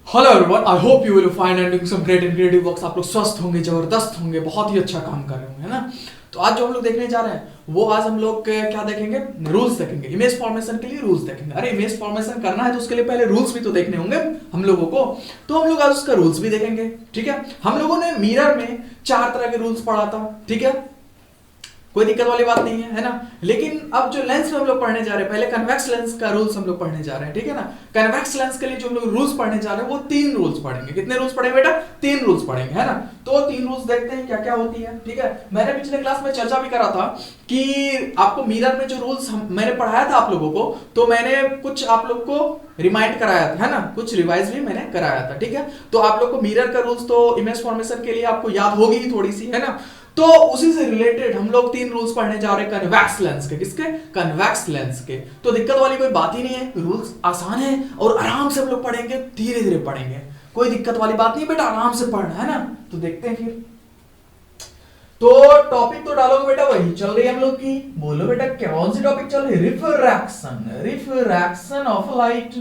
Hello everyone, I hope you will find and doing some great and creative works. आप लोग स्वस्थ होंगे, जबरदस्त होंगे, बहुत ही अच्छा काम कर रहे होंगे, है ना। तो आज जो हम लोग देखने जा रहे हैं वो आज हम लोग क्या देखेंगे, रूल्स देखेंगे। इमेज फॉर्मेशन के लिए रूल्स देखेंगे। अरे इमेज फॉर्मेशन करना है तो उसके लिए पहले रूल्स भी तो देखने होंगे हम लोगों को। तो हम लोग आज उसका रूल्स भी देखेंगे, ठीक है। हम लोगों ने मिरर में 4 तरह के रूल्स पढ़ा था, ठीक है, कोई दिक्कत वाली बात नहीं है ना। लेकिन अब जो लेंस में हम लोग पढ़ने जा रहे हैं, पहले कन्वेक्स लेंस का रूल्स हम लोग पढ़ने जा रहे हैं, ठीक है ना। कन्वेक्स लेंस के लिए जो हम लोग रूल्स पढ़ने जा रहे हैं वो 3 रूल्स पढ़ेंगे। कितने रूल्स पढ़ेंगे बेटा? 3 रूल्स पढ़ेंगे, है ना। तो 3 रूल्स देखते हैं क्या क्या होती है, ठीक है। मैंने पिछले क्लास में चर्चा भी करा था कि आपको मिरर में जो रूल्स मैंने पढ़ाया था आप लोगों को, तो मैंने कुछ आप लोग को रिमाइंड कराया था, है ना, कुछ रिवाइज भी मैंने कराया था, ठीक है। तो आप लोग को मिरर का रूल्स तो इमेज फॉर्मेशन के लिए आपको याद होगी ही थोड़ी सी, है ना। तो उसी से रिलेटेड हम लोग 3 रूल्स पढ़ने जा रहे हैं कन्वेक्स लेंस के। किसके? कन्वेक्स लेंस के। तो दिक्कत वाली कोई बात ही नहीं है, रूल्स आसान है और आराम से हम लोग पढ़ेंगे, धीरे धीरे पढ़ेंगे, कोई दिक्कत वाली बात नहीं बेटा, आराम से पढ़ना, है ना। तो देखते हैं फिर। तो टॉपिक तो डालोगे बेटा, वही चल रही है हम लोग की। बोलो बेटा कौन सी टॉपिक चल रही है? Refraction, refraction of light,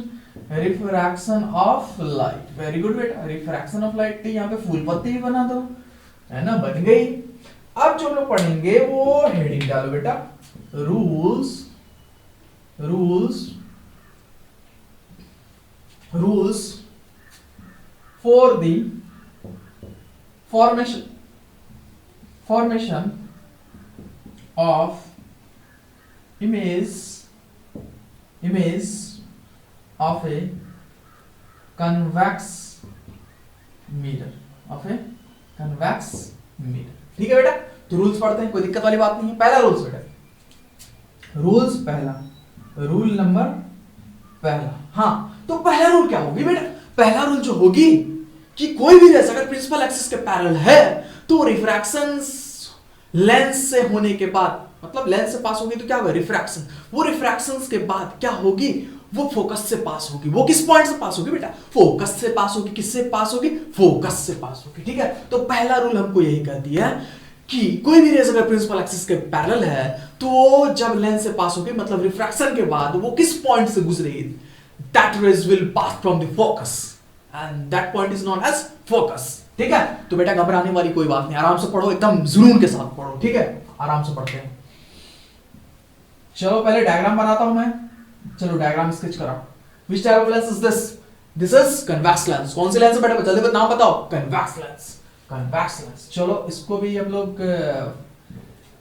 refraction of light. Very good बेटा, रिफ्रैक्शन ऑफ लाइट। यहाँ पे फूल पत्ती भी बना दो, है ना, बन गई। अब जो हम लोग पढ़ेंगे वो हेडिंग डालो बेटा, rules, rules, rules for the formation, formation of image, image of a convex mirror, of a convex mirror. ठीक है बेटा, तो रूल्स पढ़ते हैं, कोई दिक्कत वाली बात नहीं है। पहला रूल्स बेटा, रूल्स पहला, रूल नंबर पहला। हाँ, तो पहला रूल क्या होगी बेटा? पहला रूल जो होगी कि कोई भी रेस अगर प्रिंसिपल एक्सिस के पैरेलल है तो रिफ्रैक्शन लेंस से होने के बाद, मतलब लेंस से पास होगी तो क्या होगा? रिफ्रैक्शन। वो रिफ्रैक्शंस के बाद क्या होगी? वो फोकस से पास होगी। वो किस पॉइंट से पास होगी बेटा? फोकस से पास होगी। किससे पास होगी? फोकस से पास होगी, ठीक है। तो पहला रूल हमको यही कह दिया कि कोई भी रेस अगर प्रिंसिपल एक्सिस के पैरेलल है तो जब लेंस से पास होगी, मतलब रिफ्रैक्शन के बाद वो किस पॉइंट से गुजरेगी, that rays will pass from the focus and that point is known as focus, ठीक है। तो बेटा घबराने वाली कोई बात नहीं, आराम से पढ़ो, एकदम जुनून के साथ पढ़ो, ठीक है। आराम से पढ़ते हैं। चलो पहले डायग्राम बनाता हूं मैं। चलो डायग्राम स्केच करा। Which type of lens is this? This is convex lens. कौन सी लेंस है बेटा? जल्दी नाम बताओ। convex lens, convex lens। चलो इसको भी हम लोग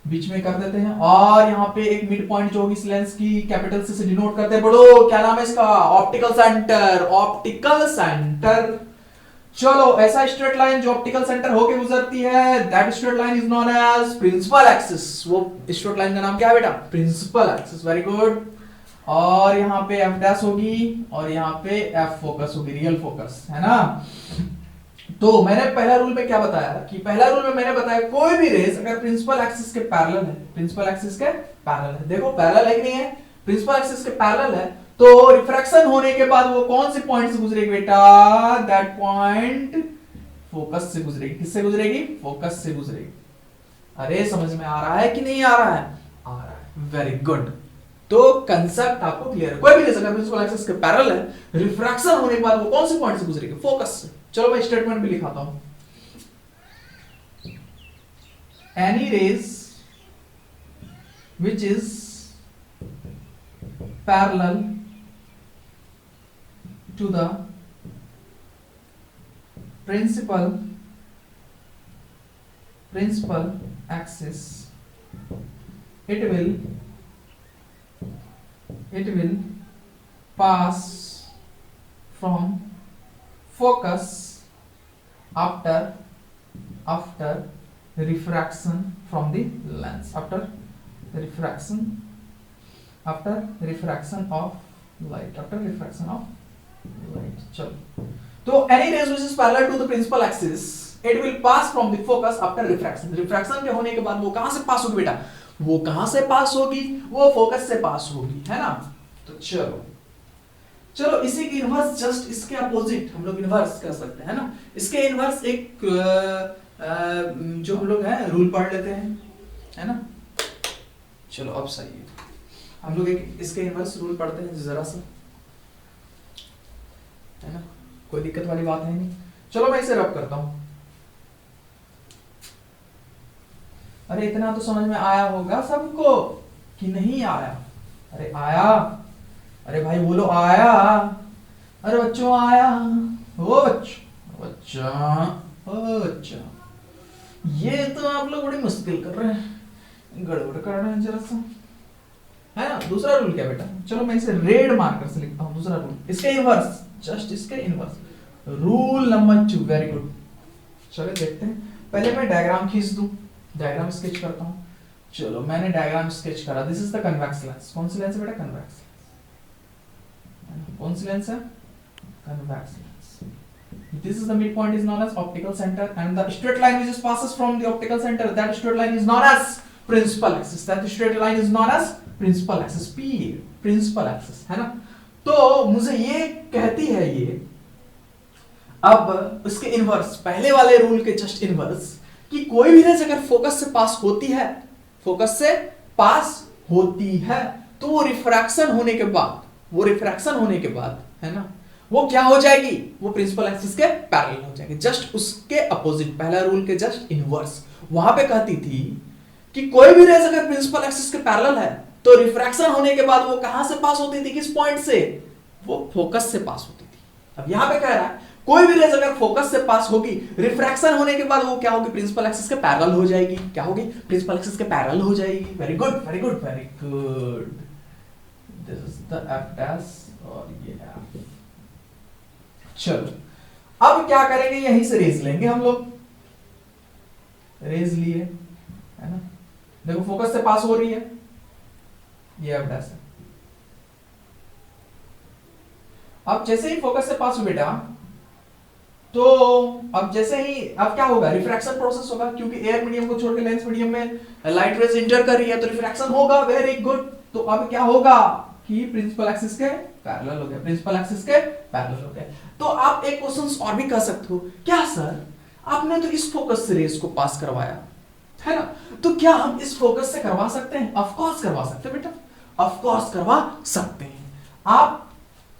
बीच में कर देते हैं और यहाँ पे एक मिड पॉइंट जो होगी इस लेंस की कैपिटल से डिनोट करते हैं। बोलो क्या नाम है इसका? Optical centre, optical centre. चलो ऐसा स्ट्रेट लाइन जो ऑप्टिकल सेंटर होके गुजरती है, that straight line is known as principal axis. वो स्ट्रेट लाइन का नाम क्या है बेटा? Principal axis. Very good. और यहाँ पे एफ डैश होगी और यहाँ पे एफ फोकस होगी, रियल फोकस, है ना। तो मैंने पहला रूल में क्या बताया कि पहला रूल में मैंने बताया कोई भी रेस अगर प्रिंसिपल एक्सिस के पैरेलल है, प्रिंसिपल एक्सिस के पैरेलल है, देखो पैरेलल है कि नहीं है? प्रिंसिपल एक्सिस के पैरेलल है, तो रिफ्रैक्शन होने के बाद वो कौन से पॉइंट से गुजरेगी बेटा? दैट पॉइंट फोकस से गुजरेगी। किससे गुजरेगी? फोकस से गुजरेगी। अरे समझ में आ रहा है कि नहीं आ रहा है? आ रहा है। Very good. तो कंसेप्ट आपको क्लियर है। कोई भी रेस अगर प्रिंसिपल एक्सिस के पैरेलल है, रिफ्रैक्शन होने के बाद वो कौन से पॉइंट से गुजरेगी? फोकस से। चलो मैं स्टेटमेंट भी लिखाता हूं। Any rays which is parallel to the principal axis, it will pass from focus after refraction from the lens, after refraction of light, चलो तो any rays which is parallel to the principal axis, it will pass from the focus after refraction। Refraction के होने के बाद वो कहां से पास होगी बेटा? वो कहां से पास होगी? वो फोकस से पास होगी, है ना। तो चलो इसी की इनवर्स, जस्ट इसके अपोजिट हम लोग इनवर्स कर सकते हैं, है ना। इसके इनवर्स एक जो हम लोग है रूल पढ़ लेते हैं, है ना। चलो अब सही है, हम लोग एक इसके इनवर्स रूल पढ़ते हैं जरा सा, है ना। कोई दिक्कत वाली बात है नहीं। चलो मैं इसे रब करता हूं। अरे इतना तो समझ में आया होगा सबको कि नहीं आया? अरे आया? अरे भाई बोलो आया? अरे बच्चों आया? ओ बच्चों, बच्चा, ओ बच्चा, ये तो आप लोग बड़ी मुश्किल कर रहे हैं, गड़बड़ कर रहे हैं जरा सा, है ना? दूसरा रूल क्या बेटा? चलो मैं इसे रेड मार्कर से लिखता हूं। दूसरा रूल इसके इनवर्स, जस्ट इसके inverse, rule number 2। Very good. चलो देखते हैं। पहले मैं डायग्राम खींच दूं, डायग्राम स्केच करता हूं। चलो मैंने डायग्राम स्केच करा। This is the convex lens. कौन सी लेंस है बेटा? Convex lens. कौन सी लेंस है? Convex lens. This is the midpoint is known as optical center, and the straight line which passes from the optical center, that straight line is known as principal axis. That straight line is known as principal axis. P, principal axis, है ना? तो मुझे ये कहती है ये, अब उसके इनवर्स, पहले वाले रूल के जस्ट इनवर्स, कि कोई भी रेज अगर फोकस से पास होती है, फोकस से पास होती है, तो वो रिफ्रैक्शन होने के बाद, वो रिफ्रैक्शन होने के बाद, है ना, वो क्या हो जाएगी? वो प्रिंसिपल एक्सिस के पैरेलल हो जाएगी। जस्ट उसके अपोजिट, पहला रूल के जस्ट इनवर्स। वहां पे कहती थी कि कोई भी रेज अगर प्रिंसिपल एक्सिस के पैरेलल है, तो रिफ्रैक्शन होने के बाद वो कहां से पास होती थी? किस पॉइंट से? वो फोकस से पास होती थी। अब यहां पे कह रहा है कोई भी रेज अगर फोकस से पास होगी, रिफ्रैक्शन होने के बाद वो क्या होगी? प्रिंसिपल एक्सिस के पैरेलल हो जाएगी। क्या होगी? प्रिंसिपल एक्सिस के पैरेलल हो जाएगी। Very good, very good, very good. This is the F dash और ये एफ। चलो अब क्या करेंगे? यहीं से रेज लेंगे हम लोग। रेज लिए, है ना? देखो फोकस से पास हो रही है, ये एफ डैश है। अब जैसे ही फोकस से पास हो बेटा, तो अब जैसे ही, अब क्या होगा? रिफ्रैक्शन प्रोसेस होगा, क्योंकि एयर मीडियम को छोड़ के लेंस मीडियम में लाइट रेज इंटर कर रही है, तो रिफ्रैक्शन होगा। Very good. तो अब क्या होगा कि प्रिंसिपल एक्सिस के पैरेलल हो गया, प्रिंसिपल एक्सिस के पैरेलल हो गया। तो आप एक क्वेश्चन और भी कर सकते हो, क्या सर आपने तो इस फोकस से रेज को पास करवाया, है ना, तो क्या हम इस फोकस से करवा सकते हैं? ऑफ कोर्स करवा सकते हैं बेटा, ऑफ कोर्स करवा सकते हैं। आप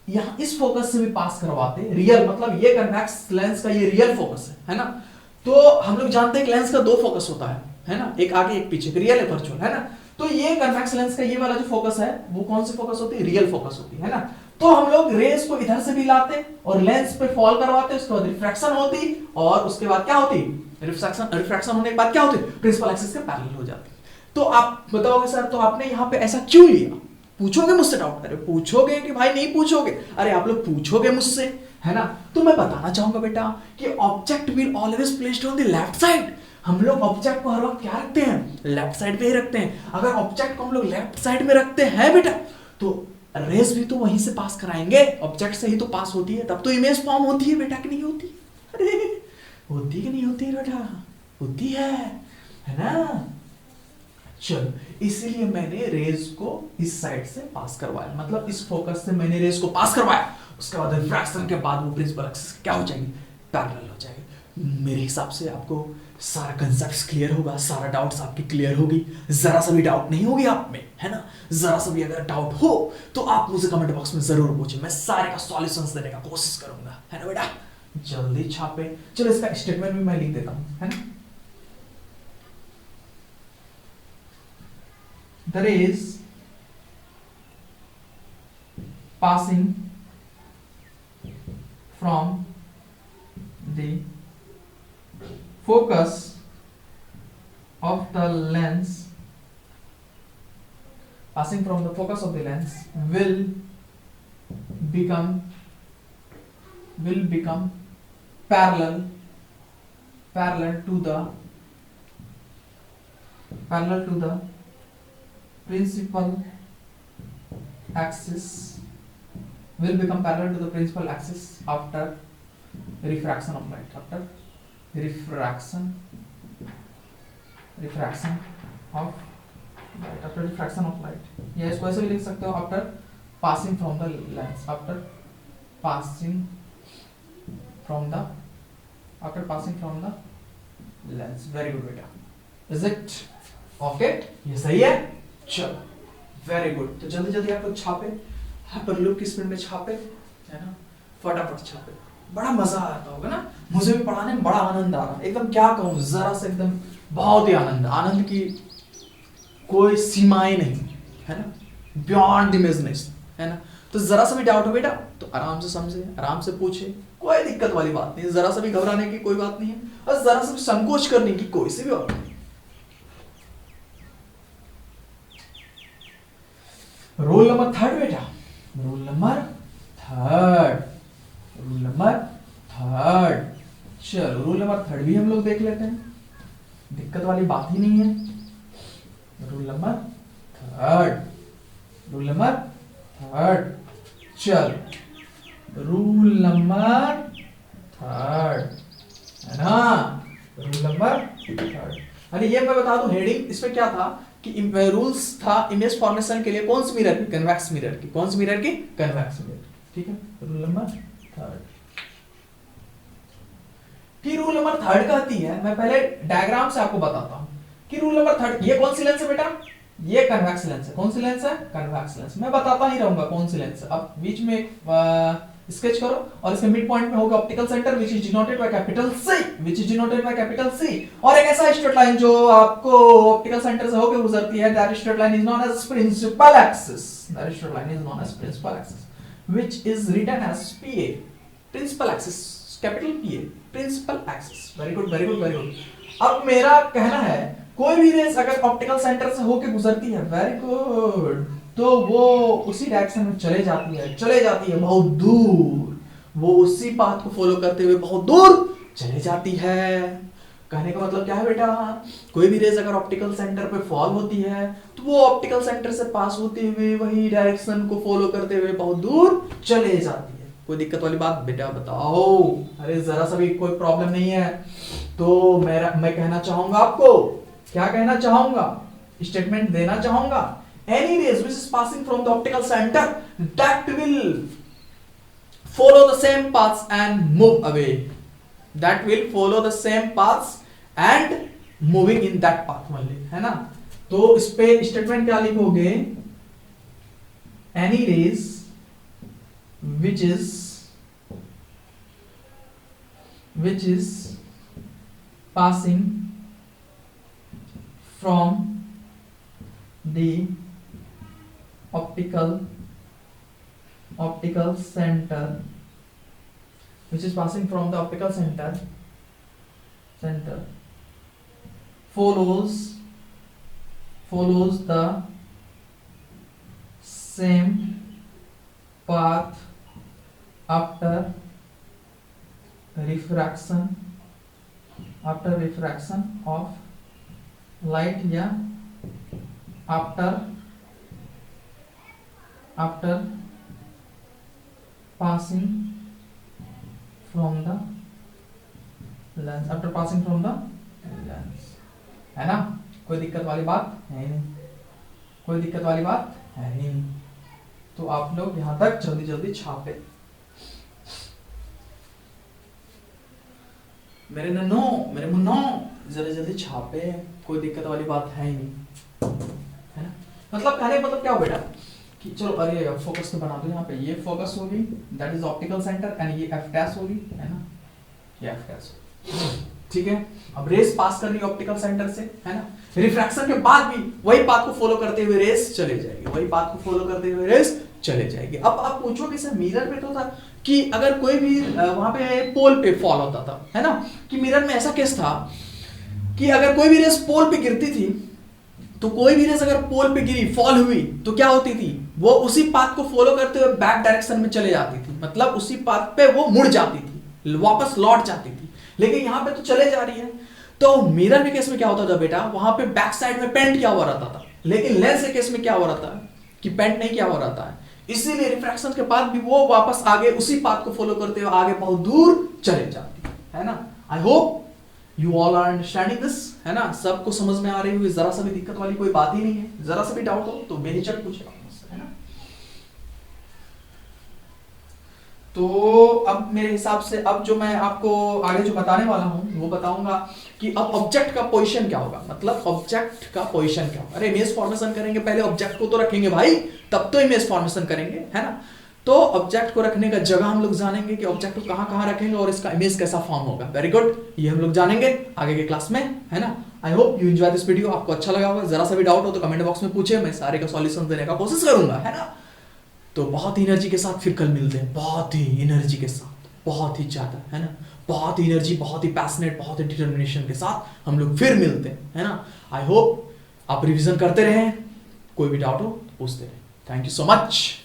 यहां इस फोकस से भी पास करवाते, रियल मतलब ये कन्वेक्स लेंस का ये रियल फोकस है ना? तो हम लोग जानते हैं कि लेंस का दो फोकस होता है ना? एक आगे एक पीछे, रियल है वर्चुअल, है ना? तो ये कन्वेक्स लेंस का ये वाला जो फोकस है, वो कौन सी फोकस होती है? रियल फोकस होती है ना? तो हम लोग रेज को इधर से भी लाते और लेंस पे फॉल करवाते, उसके बाद रिफ्रैक्शन होती, और उसके बाद क्या होती? रिफ्रैक्शन होने के बाद क्या होती? प्रिंसिपल एक्सिस के पैरेलल हो जाती। तो आप बताओगे सर तो आपने यहां पे ऐसा क्यों लिया? पूछोगे मुझसे डाउट? अरे पूछोगे कि भाई नहीं पूछोगे? अरे आप लोग पूछोगे मुझसे, है ना? तो मैं बताना चाहूंगा बेटा कि object will always placed on the left side. हम लोग ऑब्जेक्ट को हर वक्त क्या रखते हैं? लेफ्ट साइड पे ही रखते हैं। अगर ऑब्जेक्ट को हम लोग लेफ्ट साइड में रखते हैं बेटा, तो रेज भी तो वहीं से पास कराएंगे, ऑब्जेक्ट से ही तो पास होती है, तब तो इमेज फॉर्म होती है बेटा, कि नहीं होती? अरे होती कि नहीं होती बेटा? होती है ना? चलो इसीलिए मैंने रेज को इस साइड से पास करवाया, मतलब इस फोकस से मैंने रेज को पास करवाया। उसके बाद रिफ्रैक्शन के बाद वो प्रिंसिपल एक्सिस क्या हो जाएगी? पैरेलल हो जाएगी। मेरे हिसाब से आपको सारा कंसेप्ट क्लियर होगा, सारा डाउट्स आपकी क्लियर होगी, जरा सा भी डाउट नहीं होगी आप में, है ना? जरा सा भी अगर डाउट हो तो आप मुझे कमेंट बॉक्स में जरूर पूछें, मैं सारे का सॉल्यूशंस देने का कोशिश करूंगा, है ना बेटा? जल्दी छापे। चलो इसका स्टेटमेंट भी मैं लिख देता हूं, है ना? The rays passing from the focus of the lens, passing from the focus of the lens will become parallel to the principal axis, will become parallel to the principal axis after refraction of light, after refraction of light, या इसको ऐसे भी लिख सकते हो, after passing from the lens, after passing from the lens. Very good बेटा, is it okay? ये सही है? चलो वेरी गुड। तो जल्दी जल्दी आप लोग छापे, हाइपरलूप की स्पीड में छापे, है ना? फटाफट छापे। बड़ा मजा आता होगा ना, मुझे भी पढ़ाने में बड़ा आनंद आ रहा है, एकदम क्या कहूँ, जरा से एकदम बहुत ही आनंद, आनंद की कोई सीमाएं नहीं, है ना, बियॉन्ड इमेजिनेशन, है ना। तो जरा सा भी डाउट हो बेटा तो आराम से समझे, आराम से पूछे, कोई दिक्कत वाली बात नहीं, जरा सा भी घबराने की कोई बात नहीं है, और जरा सा भी संकोच करने की कोई सी भी बात नहीं। रोल नंबर थर्ड बेटा, roll number third, rule number third. चलो रूल नंबर थर्ड भी हम लोग देख लेते हैं, दिक्कत वाली बात ही नहीं है। Rule number third, rule number third, चलो रूल नंबर थर्ड, है ना, रूल नंबर थर्ड। अरे ये मैं बता दूं हेडिंग इसमें क्या था कि रूल्स था इमेज फॉर्मेशन के लिए कौन सी मिरर की, कन्वेक्स मिरर की, कौन सी मिरर की, कन्वेक्स मिरर, ठीक है। रूल नंबर थर्ड, फिर रूल नंबर थर्ड कहती है, मैं पहले डायग्राम से आपको बताता हूं कि रूल नंबर थर्ड, ये कौन सी लेंस है बेटा, ये कन्वेक्स लेंस है, कौन सी लेंस है, कन्वेक्स लेंस, मैं बताता ही रहूंगा कौन सी लेंस है। अब बीच में स्केच करो और इसके मिड पॉइंट में होगा optical centre which is denoted by capital C, which is denoted by capital C, और एक ऐसा स्ट्रेट लाइन जो आपको ऑप्टिकल सेंटर से होकर गुजरती है, that straight line is known as principal axis, that straight line is known as principal axis which is written as PA, principal axis, capital PA, principal axis. Very good very good very good. अब मेरा कहना है कोई भी race अगर optical centre से होकर गुजरती है, वेरी गुड, तो वो उसी डायरेक्शन में चले जाती है बहुत दूर, वो उसी पाथ को फॉलो करते हुए बहुत दूर चले जाती है। कहने का मतलब क्या है बेटा, कोई भी रेज अगर ऑप्टिकल सेंटर पे फॉल होती है तो वो ऑप्टिकल सेंटर से पास होते हुए वही डायरेक्शन को फॉलो करते हुए बहुत दूर चले जाती है। कोई दिक्कत वाली बात बेटा बताओ, अरे जरा सा भी कोई प्रॉब्लम नहीं है। तो मैं कहना चाहूंगा आपको, क्या कहना चाहूंगा, स्टेटमेंट देना चाहूंगा, any rays which is passing from the optical center that will follow the same paths and move away, that will follow the same paths and moving in that path only, है ना। तो इस पे statement क्या लिखोगे, any rays which is passing from the optical center, which is passing from the optical center follows the same path after refraction of light, या after passing from the lens, है ना। कोई दिक्कत वाली बात है नहीं, कोई दिक्कत वाली बात है नहीं। तो आप लोग यहां तक जल्दी जल्दी छापे मेरे नन्नो, मेरे मुन्नो, जल्दी जल्दी छापे, कोई दिक्कत वाली बात है ही नहीं, है ना। मतलब कहने मतलब क्या हो बेटा कि चलो, अरे फोकस तो बना दो यहाँ पे, ये फोकस होगी that is optical centre and ये एफ डैश होगी, है ना, ये एफ डैश, ठीक है। अब रेस पास कर रही है ऑप्टिकल सेंटर से, है ना, रिफ्रैक्शन के बाद भी वही पाथ को फॉलो करते हुए रेस चले जाएगी, वही पाथ को फॉलो करते हुए रेस चले जाएगी। अब आप पूछोगे सर मिरर पे तो था कि अगर कोई भी वहां पे पोल पे फॉल होता था, है ना, कि मिरर में ऐसा केस था कि अगर कोई भी रेस पोल पे गिरती थी तो कोई भी रेस अगर पोल पे गिरी, फॉल हुई, तो क्या होती थी, वो उसी पाथ को फॉलो करते हुए बैक डायरेक्शन में चले जाती थी, मतलब उसी पाथ पे वो मुड़ जाती थी, वापस लौट जाती थी। लेकिन यहाँ पे तो चले जा रही है, तो मिरर के केस में क्या होता था बेटा, वहां पे बैक साइड में पेंट किया हुआ रहता था, लेकिन लेंस के केस में क्या हो रहा था कि पेंट नहीं किया हुआ रहता है, इसीलिए रिफ्रैक्शन के बाद भी वो वापस आगे उसी पाथ को फॉलो करते हुए आगे बहुत दूर चले जाती है ना। I hope you all are understanding this, है ना, सबको समझ में आ रही हुई, जरा सा भी दिक्कत वाली कोई बात ही नहीं है। जरा सा भी डाउट हो तो बेहिचक पूछे, है ना। तो अब मेरे हिसाब से अब जो मैं आपको आगे जो बताने वाला हूं वो बताऊंगा कि अब ऑब्जेक्ट का पोजीशन क्या होगा, मतलब ऑब्जेक्ट का पोजीशन क्या होगा। अरे इमेज फॉर्मेशन करेंगे, पहले ऑब्जेक्ट को तो रखेंगे भाई, तब तो इमेज फॉर्मेशन करेंगे, है ना। तो ऑब्जेक्ट को रखने का जगह हम लोग जानेंगे कि ऑब्जेक्ट को कहाँ कहाँ रखेंगे और इसका इमेज कैसा फॉर्म होगा। वेरी गुड, ये हम लोग जानेंगे आगे के क्लास में, है ना। I hope you enjoy this video, आपको अच्छा लगा होगा। जरा सा भी डाउट हो तो कमेंट बॉक्स में पूछे, मैं सारे का सॉल्यूशन देने का कोशिश करूंगा, है ना। तो बहुत ही एनर्जी के साथ फिर कल मिलते हैं, बहुत ही एनर्जी के साथ, बहुत ही ज्यादा, है ना, बहुत ही एनर्जी, बहुत ही पैशनेट, बहुत ही डिटर्मिनेशन के साथ हम लोग फिर मिलते हैं, है ना। आई होप आप रिवीजन करते रहें, कोई भी डाउट हो तो पूछते रहें। Thank you so much.